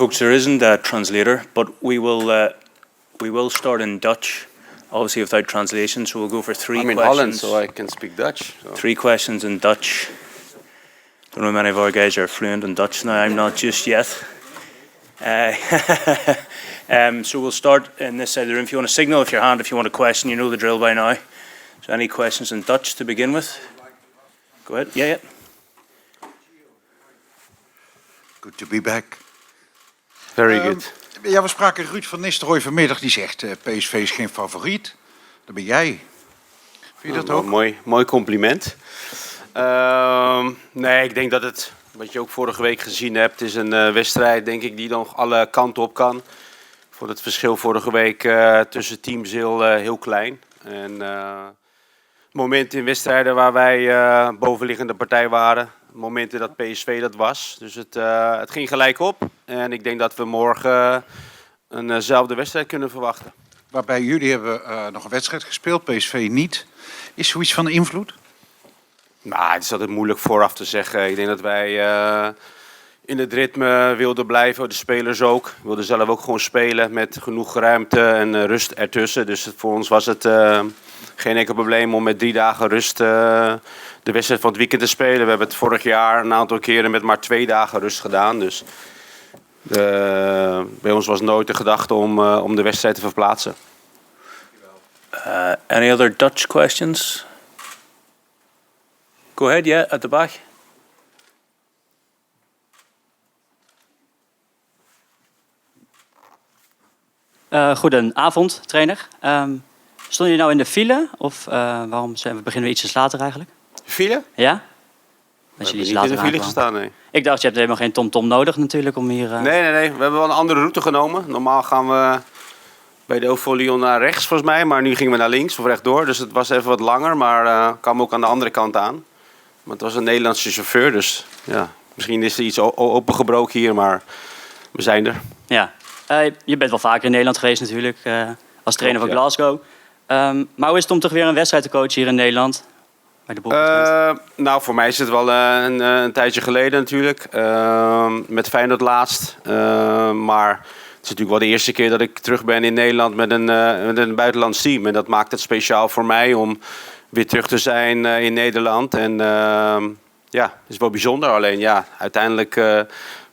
Folks, there isn't a translator, but we will start in Dutch, obviously without translation. So we'll go for three I'm in questions. Holland, so I can speak Dutch. So. 3 questions in Dutch. Don't know many of our guys are fluent in Dutch now. I'm not just yet. So we'll start in this side of the room. If you want to signal with your hand, if you want a question, you know the drill by now. So any questions in Dutch to begin with? Go ahead. Yeah. Good to be back. Very good. Ja, we spraken Ruud van Nistelrooy vanmiddag. Die zegt PSV is geen favoriet. Dat ben jij. Vind je dat ook? Mooi compliment. Nee, ik denk dat het, wat je ook vorige week gezien hebt, is een wedstrijd, denk ik, die nog alle kanten op kan. Ik vond het verschil vorige week tussen teams heel klein. En momenten in wedstrijden waar wij bovenliggende partij waren. Momenten dat PSV dat was. Dus het ging gelijk op. En ik denk dat we morgen eenzelfde wedstrijd kunnen verwachten. Waarbij jullie hebben nog een wedstrijd gespeeld, PSV niet. Is zoiets van invloed? Nou, het is altijd moeilijk vooraf te zeggen. Ik denk dat wij in het ritme wilden blijven. De spelers ook. We wilden zelf ook gewoon spelen met genoeg ruimte en rust ertussen. Dus voor ons was het geen enkel probleem om met 3 dagen rust de wedstrijd van het weekend te spelen. We hebben het vorig jaar een aantal keren met maar 2 dagen rust gedaan. Dus bij ons was nooit de gedachte om de wedstrijd te verplaatsen. Any other Dutch questions? Go ahead, yeah, at the back. Goedenavond, trainer. Stonden jullie nou in de file? Of beginnen we ietsjes later eigenlijk? File? Ja? We hebben niet in de file gestaan, nee. Ik dacht, je hebt helemaal geen TomTom nodig natuurlijk om hier... Nee. We hebben wel een andere route genomen. Normaal gaan we bij de Eufolion naar rechts volgens mij. Maar nu gingen we naar links of rechtdoor. Dus het was even wat langer, maar kwam ook aan de andere kant aan. Maar het was een Nederlandse chauffeur, dus ja, misschien is er iets opengebroken hier, maar we zijn er. Ja, je bent wel vaker in Nederland geweest natuurlijk, als trainer van Glasgow. Maar hoe is het om toch weer een wedstrijd te coachen hier in Nederland? Bij de nou, voor mij is het wel een tijdje geleden natuurlijk. Met Feyenoord laatst. Maar het is natuurlijk wel de eerste keer dat ik terug ben in Nederland met een buitenlands team. En dat maakt het speciaal voor mij om weer terug te zijn in Nederland. En ja, het is wel bijzonder. Alleen ja, uiteindelijk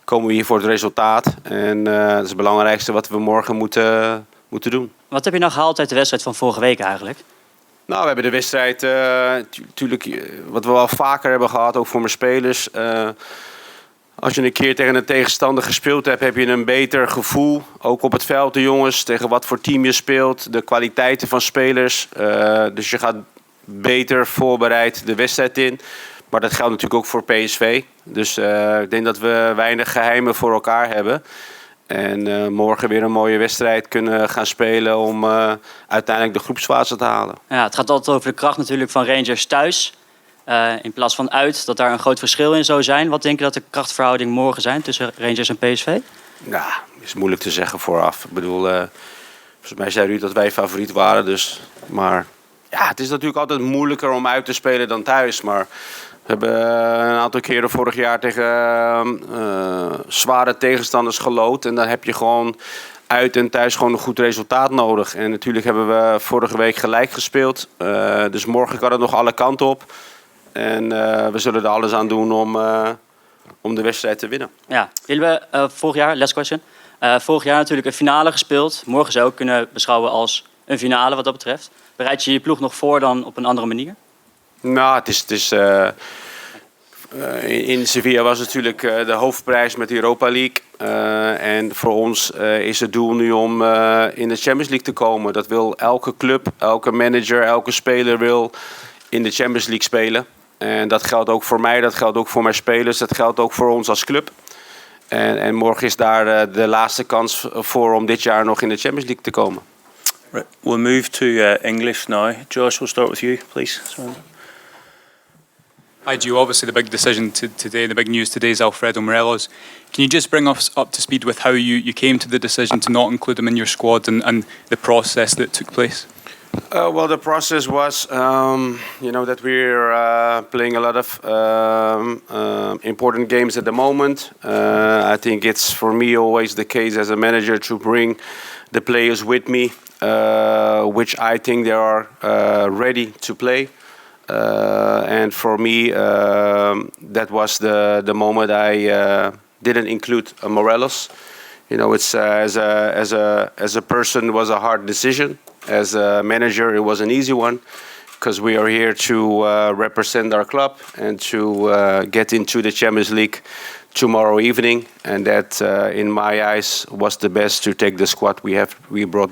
komen we hier voor het resultaat. En dat is het belangrijkste wat we morgen moeten doen. Wat heb je nou gehaald uit de wedstrijd van vorige week eigenlijk? Nou, we hebben de wedstrijd natuurlijk, wat we wel vaker hebben gehad, ook voor mijn spelers. Als je een keer tegen een tegenstander gespeeld hebt, heb je een beter gevoel. Ook op het veld, de jongens, tegen wat voor team je speelt. De kwaliteiten van spelers. Dus je gaat beter voorbereid de wedstrijd in. Maar dat geldt natuurlijk ook voor PSV. Dus ik denk dat we weinig geheimen voor elkaar hebben. En morgen weer een mooie wedstrijd kunnen gaan spelen om uiteindelijk de groepsfase te halen. Ja, het gaat altijd over de kracht natuurlijk van Rangers thuis. In plaats van uit, dat daar een groot verschil in zou zijn. Wat denk je dat de krachtverhoudingen morgen zijn tussen Rangers en PSV? Nou, is moeilijk te zeggen vooraf. Ik bedoel, volgens mij zei Ruud dat wij favoriet waren. Dus, maar ja, het is natuurlijk altijd moeilijker om uit te spelen dan thuis. Maar we hebben een aantal keren vorig jaar tegen zware tegenstanders gelood. En dan heb je gewoon uit en thuis gewoon een goed resultaat nodig. En natuurlijk hebben we vorige week gelijk gespeeld. Dus morgen kan het nog alle kanten op. En we zullen er alles aan doen om de wedstrijd te winnen. Ja, jullie hebben vorig jaar, last question. Vorig jaar natuurlijk een finale gespeeld. Morgen zou je ook kunnen beschouwen als een finale wat dat betreft. Bereid je je ploeg nog voor dan op een andere manier? Nou, het is in Sevilla was natuurlijk de hoofdprijs met de Europa League. En voor ons is het doel nu om in de Champions League te komen. Dat wil elke club, elke manager, elke speler wil in de Champions League spelen. En dat geldt ook voor mij, dat geldt ook voor mijn spelers, dat geldt ook voor ons als club. En morgen is daar de laatste kans voor om dit jaar nog in de Champions League te komen. Right. We'll move to English now. Josh, we'll start with you, please. Hi, Gio. Obviously, the big decision today, the big news today is Alfredo Morelos. Can you just bring us up to speed with how you came to the decision to not include him in your squad and the process that took place? Well, the process was, that we're playing a lot of important games at the moment. I think it's, for me, always the case as a manager to bring the players with me, which I think they are ready to play. And for me, that was the moment I didn't include Morelos. It's as a person, it was a hard decision. As a manager, it was an easy one, because we are here to represent our club and to get into the Champions League tomorrow evening. And that, in my eyes, was the best to take the squad we brought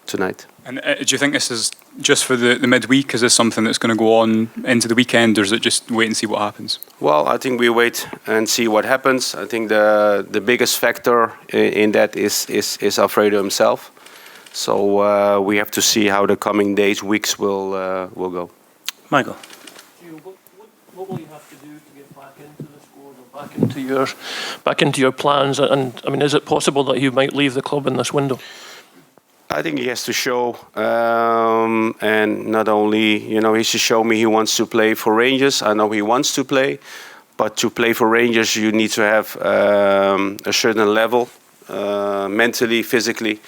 tonight. And do you think this is just for the midweek? Is this something that's going to go on into the weekend, or is it just wait and see what happens? Well, I think we wait and see what happens. I think the biggest factor in that is Alfredo himself. So we have to see how the coming days, weeks will go. Michael. What will you have to do to get back into the squad or back into your plans? And I mean, is it possible that you might leave the club in this window? I think he has to show, and not only, he should show me he wants to play for Rangers. I know he wants to play, but to play for Rangers, you need to have a certain level, mentally, physically.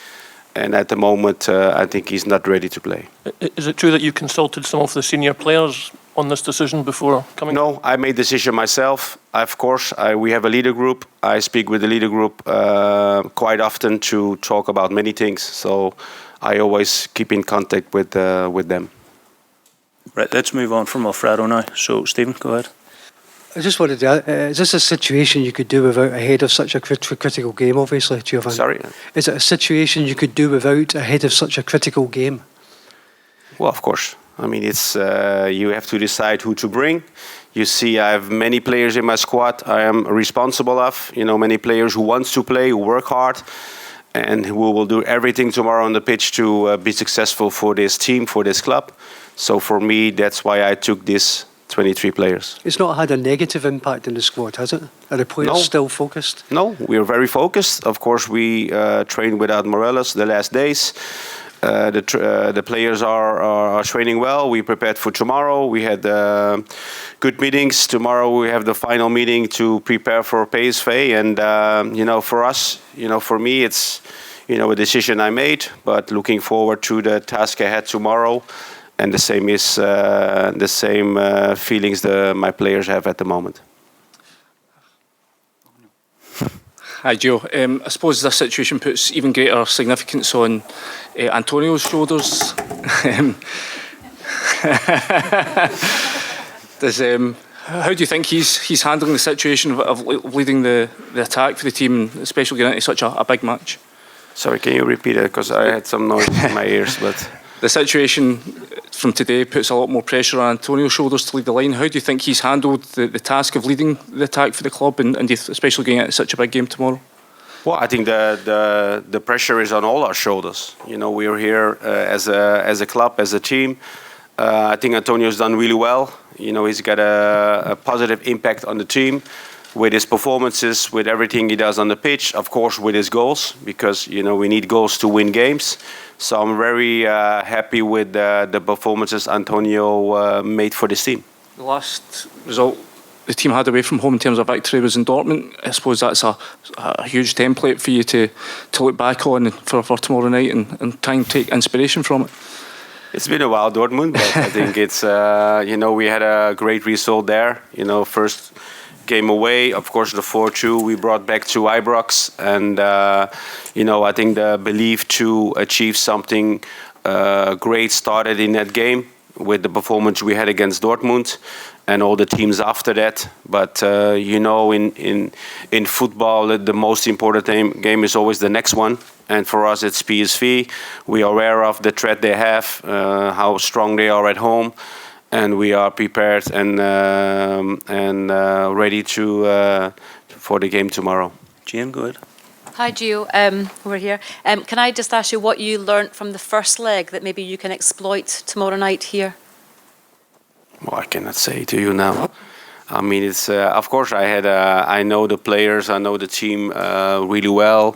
And at the moment, I think he's not ready to play. Is it true that you consulted some of the senior players on this decision before coming? No, I made the decision myself. Of course, we have a leader group. I speak with the leader group quite often to talk about many things. So I always keep in contact with them. Right, let's move on from Alfredo now. So, Stephen, go ahead. I just wanted to, is this a situation you could do without ahead of such a critical game, obviously, Giovanni? Sorry? Is it a situation you could do without ahead of such a critical game? Well, of course. I mean, it's you have to decide who to bring. You see, I have many players in my squad I am responsible of. Many players who want to play, who work hard, and who will do everything tomorrow on the pitch to be successful for this team, for this club. So for me, that's why I took this 23 players. It's not had a negative impact in the squad, has it? Are the players still focused? No, we are very focused. Of course, we trained without Morelos the last days. The players are training well. We prepared for tomorrow. We had good meetings. Tomorrow we have the final meeting to prepare for PSV. And, for us, for me, it's, a decision I made. But looking forward to the task ahead tomorrow. And the same is the same feelings my players have at the moment. Hi, Joe. I suppose this situation puts even greater significance on Antonio's shoulders. How do you think he's handling the situation of leading the attack for the team, especially getting into such a big match? Sorry, can you repeat it? Because I had some noise in my ears. But the situation from today puts a lot more pressure on Antonio's shoulders to lead the line. How do you think he's handled the task of leading the attack for the club, and especially getting into such a big game tomorrow? Well, I think the pressure is on all our shoulders. We are here as a club, as a team. I think Antonio's done really well. He's got a positive impact on the team with his performances, with everything he does on the pitch, of course with his goals, because we need goals to win games. So I'm very happy with the performances Antonio made for this team. The last result the team had away from home in terms of victory was in Dortmund. I suppose that's a huge template for you to look back on for tomorrow night and try and take inspiration from it. It's been a while, Dortmund, but I think it's, we had a great result there. First game away, of course, the 4-2 we brought back to Ibrox. And, I think the belief to achieve something great started in that game with the performance we had against Dortmund and all the teams after that. But, in football, the most important game is always the next one. And for us, it's PSV. We are aware of the threat they have, how strong they are at home. And we are prepared and ready for the game tomorrow. Jane, go ahead. Hi, Gio. Over here. Can I just ask you what you learnt from the first leg that maybe you can exploit tomorrow night here? Well, I cannot say to you now. I mean, it's of course I know the players, I know the team really well.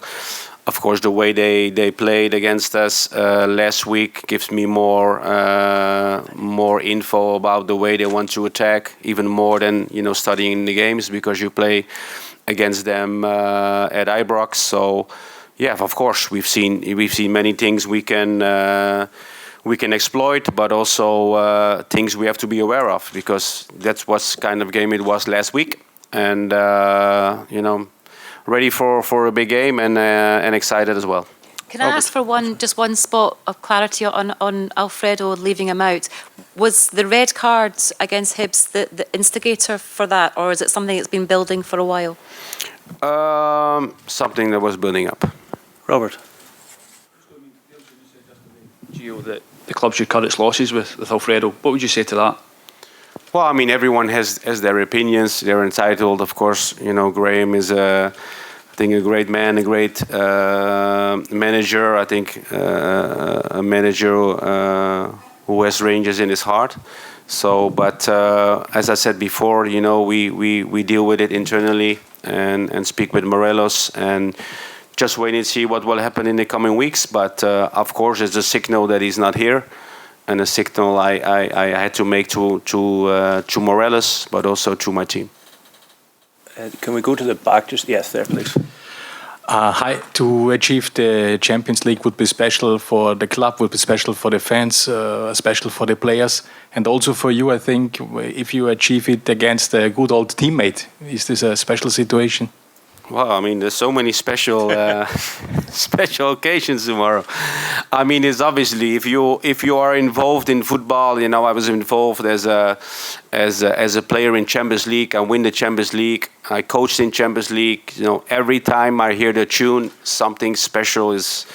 of course, the way they played against us last week gives me more info about the way they want to attack, even more than studying the games, because you play against them at Ibrox. So, yeah, of course, we've seen many things we can exploit, but also things we have to be aware of, because that's what kind of game it was last week, and ready for a big game and excited as well. Can I ask for just one spot of clarity on Alfredo leaving him out? Was the red cards against Hibs the instigator for that, or is it something that's been building for a while? Something that was building up. Robert. Gio, the club should cut its losses with Alfredo. What would you say to that? Well, I mean, everyone has their opinions. They're entitled, of course. Graham is I think a great man, a great manager. I think a manager who has Rangers in his heart. So, but as I said before, we deal with it internally and speak with Morelos and just wait and see what will happen in the coming weeks. But of course, it's a signal that he's not here, and a signal I had to make to Morelos, but also to my team. Can we go to the back? Yes, there, please. Hi. To achieve the Champions League would be special for the club, would be special for the fans, special for the players, and also for you, I think, if you achieve it against a good old teammate. Is this a special situation? Well, I mean, there's so many special special occasions tomorrow. I mean, it's obviously if you are involved in football, I was involved as a player in Champions League. I win the Champions League. I coached in Champions League. Every time I hear the tune, something special is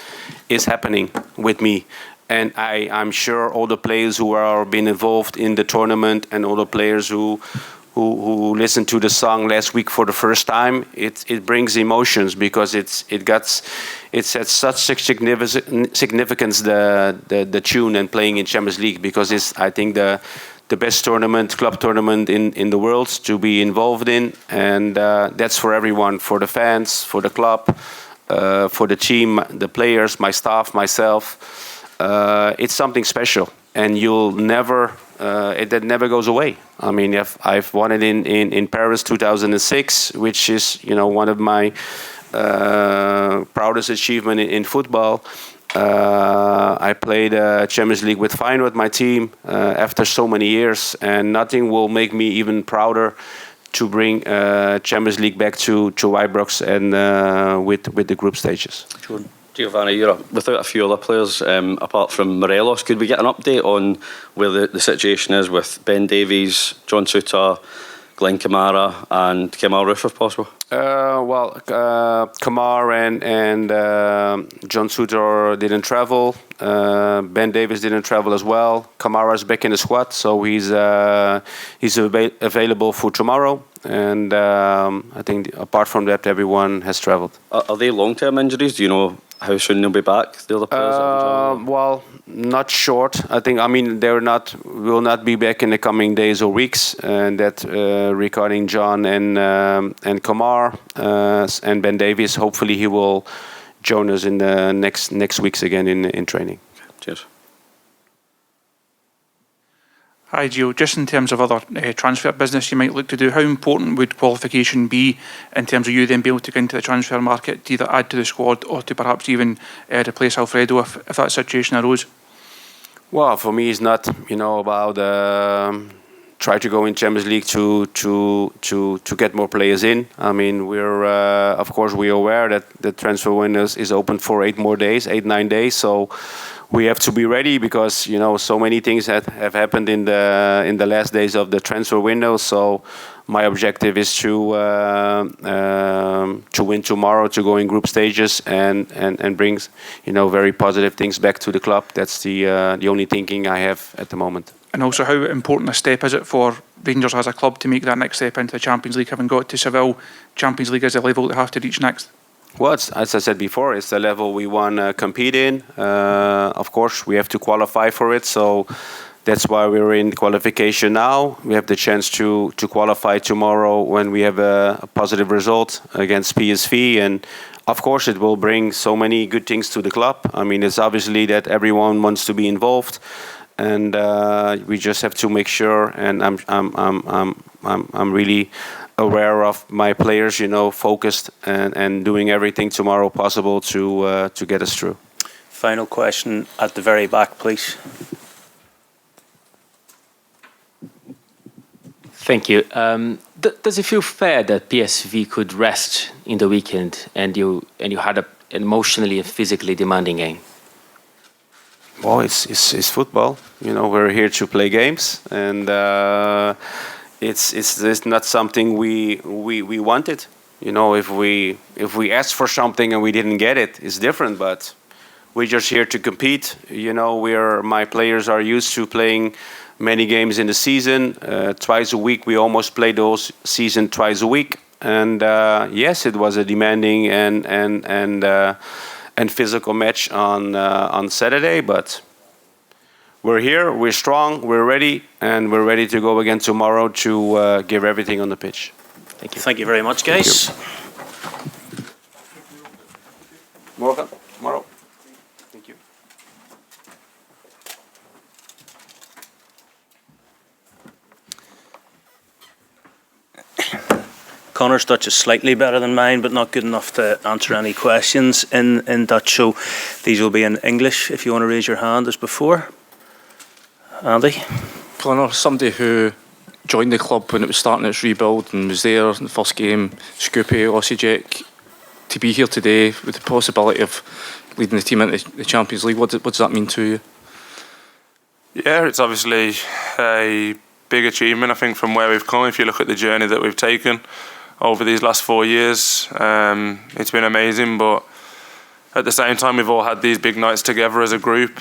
happening with me. And I'm sure all the players who are been involved in the tournament and all the players who listened to the song last week for the first time, it brings emotions, because it's at such significance, the tune and playing in Champions League, because it's, I think, the best club tournament in the world to be involved in, and that's for everyone, for the fans, for the club, for the team, the players, my staff, myself. It's something special, and you'll never. That never goes away. I mean, I've won it in Paris 2006, which is one of my proudest achievement in football. I played Champions League with Feyenoord, my team, after so many years, and nothing will make me even prouder to bring Champions League back to Ibrox and with the group stages. Jordan. Giovanni, you're without a few other players apart from Morelos. Could we get an update on where the situation is with Ben Davies, John Souttar, Glenn Kamara and Kemal Roof, if possible? Kamar and John Souttar didn't travel. Ben Davies didn't travel as well. Kamara's back in the squad, so he's available for tomorrow. And I think apart from that, everyone has traveled. Are they long-term injuries? Do you know how soon they'll be back? The other players? Well, not short. I mean, will not be back in the coming days or weeks. And that regarding John and Kamar and Ben Davies, hopefully he will join us in the next weeks again in training. Cheers. Hi, Gio. Just in terms of other transfer business you might look to do, how important would qualification be in terms of you then be able to go into the transfer market to either add to the squad or to perhaps even replace Alfredo if that situation arose? Well, for me, it's not about try to go in Champions League to get more players in. I mean, we're aware that the transfer window is open for 8-9 days. So we have to be ready, because so many things have happened in the last days of the transfer window. So my objective is to win tomorrow, to go in group stages and bring very positive things back to the club. That's the only thinking I have at the moment. And also, how important a step is it for Rangers as a club to make that next step into the Champions League, having got to Seville? Champions League is the level they have to reach next. Well, as I said before, it's the level we want to compete in. Of course, we have to qualify for it, so that's why we're in qualification now. We have the chance to qualify tomorrow when we have a positive result against PSV, and of course, it will bring so many good things to the club. I mean, it's obviously that everyone wants to be involved, and we just have to make sure. And I'm really aware of my players, focused and doing everything tomorrow possible to get us through. Final question at the very back, please. Thank you. Does it feel fair that PSV could rest in the weekend and you had an emotionally and physically demanding game? Well, it's football. We're here to play games, and it's not something we wanted. If we asked for something and we didn't get it, it's different. But we're just here to compete. My players are used to playing many games in the season, twice a week. We almost play those season twice a week, and yes, it was a demanding and physical match on Saturday. But we're here, we're strong, we're ready, and we're ready to go again tomorrow to give everything on the pitch. Thank you. Thank you very much, guys. Morgen, tomorrow. Thank you. Connor's Dutch is slightly better than mine, but not good enough to answer any questions in Dutch. So these will be in English if you want to raise your hand as before. Andy? Connor, somebody who joined the club when it was starting its rebuild and was there in the first game, Scoopy, Osijek, to be here today with the possibility of leading the team into the Champions League, what does that mean to you? Yeah, it's obviously a big achievement, I think, from where we've come. If you look at the journey that we've taken over these last 4 years, it's been amazing, but at the same time we've all had these big nights together as a group.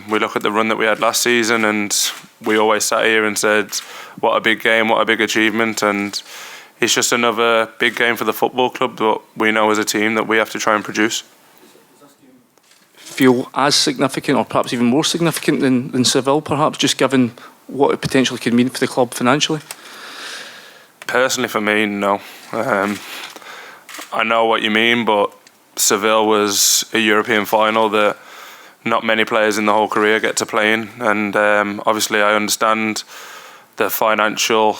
We look at the run that we had last season and we always sat here and said, what a big game, what a big achievement, and it's just another big game for the football club that we know as a team that we have to try and produce. Feel as significant or perhaps even more significant than Seville, perhaps, just given what it potentially could mean for the club financially? Personally, for me, no. I know what you mean, but Seville was a European final that not many players in the whole career get to play in, and obviously I understand the financial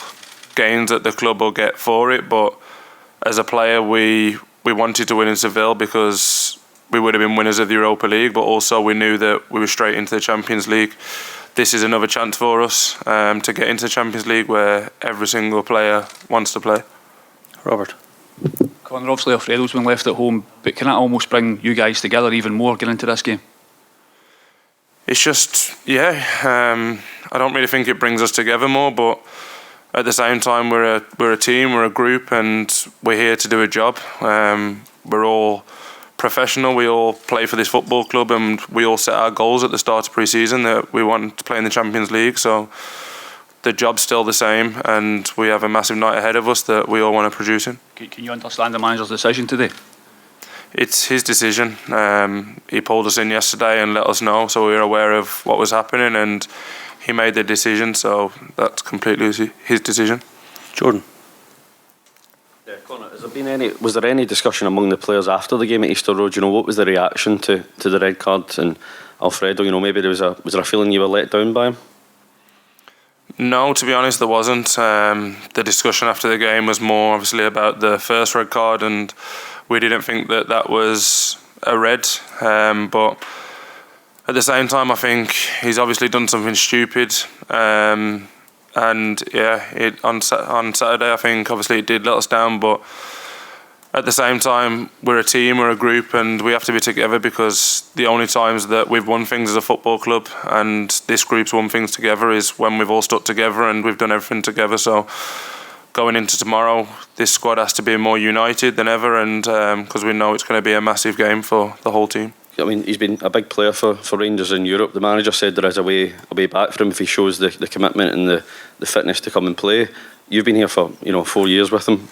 gains that the club will get for it, but as a player we wanted to win in Seville because we would have been winners of the Europa League, but also we knew that we were straight into the Champions League. This is another chance for us to get into the Champions League where every single player wants to play. Robert? Conor, obviously Alfredo's been left at home, but can that almost bring you guys together even more getting into this game? It's just, I don't really think it brings us together more, but at the same time we're a team, we're a group, and we're here to do a job. We're all professional, we all play for this football club, and we all set our goals at the start of pre-season that we want to play in the Champions League, so the job's still the same and we have a massive night ahead of us that we all want to produce in. Can you understand the manager's decision today? It's his decision. He pulled us in yesterday and let us know, so we were aware of what was happening, and he made the decision, so that's completely his decision. Jordan? Yeah, Conor, was there any discussion among the players after the game at Easter Road? What was the reaction to the red card and Alfredo? Maybe was there a feeling you were let down by him? No, to be honest, there wasn't. The discussion after the game was more obviously about the first red card, and we didn't think that was a red. But at the same time, I think he's obviously done something stupid. And yeah, on Saturday, I think obviously it did let us down, but at the same time, we're a team, we're a group, and we have to be together because the only times that we've won things as a football club and this group's won things together is when we've all stuck together and we've done everything together. So going into tomorrow, this squad has to be more united than ever, and because we know it's going to be a massive game for the whole team. I mean, he's been a big player for Rangers in Europe. The manager said there is a way back for him if he shows the commitment and the fitness to come and play. You've been here for 4 years with him.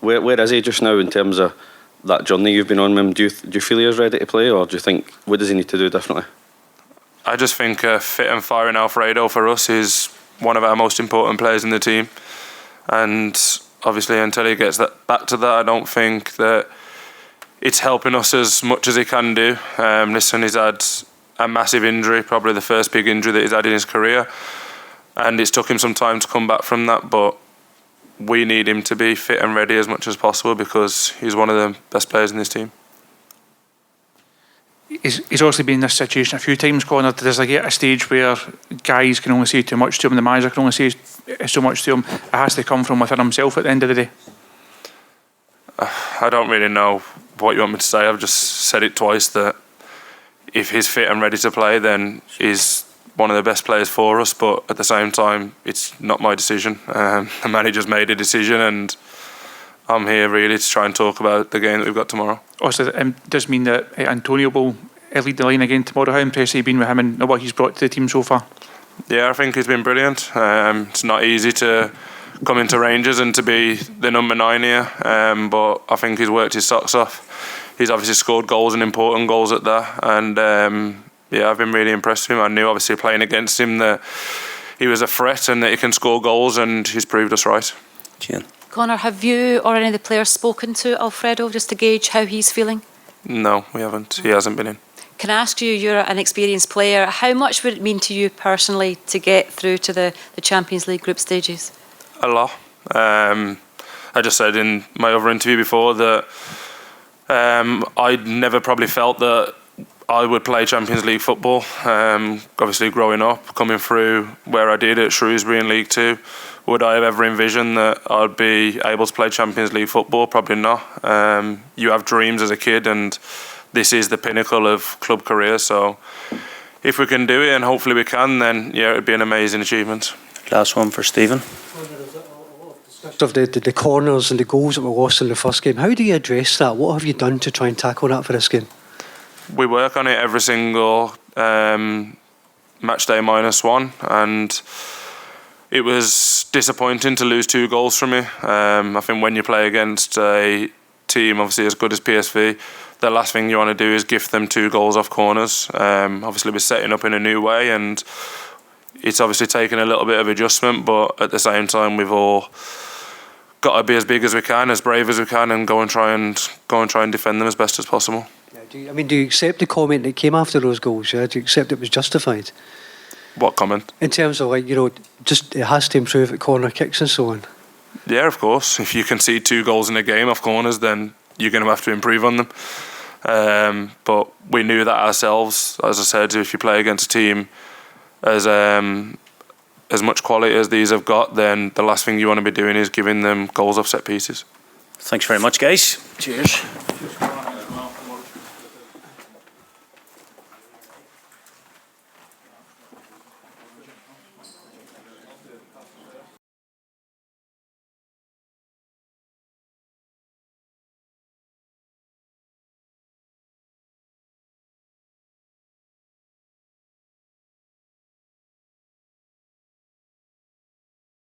Where is he just now in terms of that journey you've been on with him? Do you feel he is ready to play, or do you think what does he need to do differently? I just think fit and firing Alfredo for us is one of our most important players in the team, and obviously until he gets back to that, I don't think that it's helping us as much as he can do. Listen, he's had a massive injury, probably the first big injury that he's had in his career, and it's took him some time to come back from that, but we need him to be fit and ready as much as possible because he's one of the best players in this team. He's obviously been in this situation a few times, Connor. There's like a stage where guys can only say too much to him, the manager can only say so much to him. It has to come from within himself at the end of the day. I don't really know what you want me to say. I've just said it twice that if he's fit and ready to play, then he's one of the best players for us. But at the same time, it's not my decision. The manager's made a decision, and I'm here really to try and talk about the game that we've got tomorrow. Also, it does mean that Antonio will lead the line again tomorrow. How impressed have you been with him and what he's brought to the team so far? Yeah, I think he's been brilliant. It's not easy to come into Rangers and to be the number 9 here, but I think he's worked his socks off. He's obviously scored goals and important goals at that, and yeah, I've been really impressed with him. I knew obviously playing against him that he was a threat and that he can score goals, and he's proved us right. Jane. Connor, have you or any of the players spoken to Alfredo just to gauge how he's feeling? No, we haven't. He hasn't been in. Can I ask you, you're an experienced player, how much would it mean to you personally to get through to the Champions League group stages? A lot. I just said in my other interview before that I'd never probably felt that I would play Champions League football. Obviously growing up, coming through where I did at Shrewsbury in League 2, would I have ever envisioned that I'd be able to play Champions League football? Probably not. You have dreams as a kid, and this is the pinnacle of club career. So if we can do it, and hopefully we can, then yeah, it'd be an amazing achievement. Last one for Stephen. Of the corners and the goals that were lost in the first game, how do you address that? What have you done to try and tackle that for this game? We work on it every single match day -1, and it was disappointing to lose 2 goals from me. I think when you play against a team obviously as good as PSV, the last thing you want to do is gift them 2 goals off corners. Obviously we're setting up in a new way, and it's obviously taken a little bit of adjustment, but at the same time we've all got to be as big as we can, as brave as we can, and go and try and defend them as best as possible. Yeah, do you accept the comment that came after those goals? Yeah? Do you accept it was justified? What comment? In terms of just it has to improve at corner kicks and so on. Yeah, of course. If you concede 2 goals in a game off corners, then you're going to have to improve on them. But we knew that ourselves. As I said, if you play against a team as much quality as these have got, then the last thing you want to be doing is giving them goals off set pieces. Thanks very much, guys. Cheers.